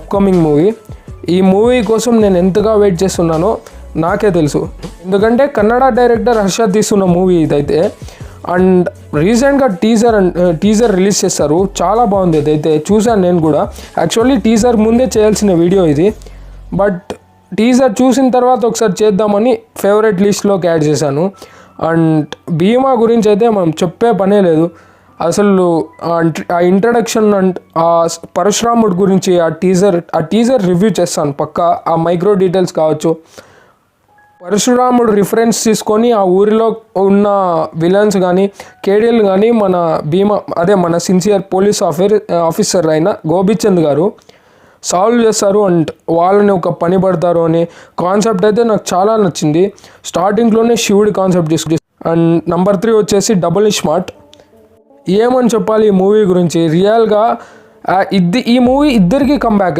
Upcoming movie. ఈ movie కోసం నేను ఎంతగా వెయిట్ చేస్తున్నానో నాకే తెలుసు, ఎందుకంటే కన్నడ డైరెక్టర్ హర్షద్ తీస్తున్న మూవీ ఇదైతే. అండ్ రీసెంట్గా టీజర్ రిలీజ్ చేస్తారు, చాలా బాగుంది. ఇదైతే చూశాను నేను కూడా. యాక్చువల్లీ టీజర్ ముందే చేయాల్సిన వీడియో ఇది, బట్ టీజర్ చూసిన తర్వాత ఒకసారి చేద్దామని ఫేవరెట్ లిస్ట్లోకి యాడ్ చేశాను. అండ్ భీమా గురించి అయితే మనం చెప్పే పనే లేదు అసలు. ఆ ఇంట్రడక్షన్ అండ్ ఆ పరశురాముడి గురించి ఆ టీజర్ రివ్యూ చేస్తాను పక్కా. ఆ మైక్రో డీటెయిల్స్ కావచ్చు, పరశురాముడు రిఫరెన్స్ తీసుకొని ఆ ఊరిలో ఉన్న విలన్స్ కానీ కేడీలు కానీ మన భీమా మన సిన్సియర్ పోలీస్ ఆఫీసర్ అయిన గోపిచంద్ గారు సాల్వ్ చేస్తారు. అండ్ వాళ్ళని ఒక పని పడతారు అనే కాన్సెప్ట్ అయితే నాకు చాలా నచ్చింది. స్టార్టింగ్లోనే శివుడి కాన్సెప్ట్ తీసుకు. అండ్ నెంబర్ 3 వచ్చేసి డబుల్ స్మార్ట్. ఏమని చెప్పాలి ఈ మూవీ గురించి, రియల్గా ఈ మూవీ ఇద్దరికి కంబ్యాక్.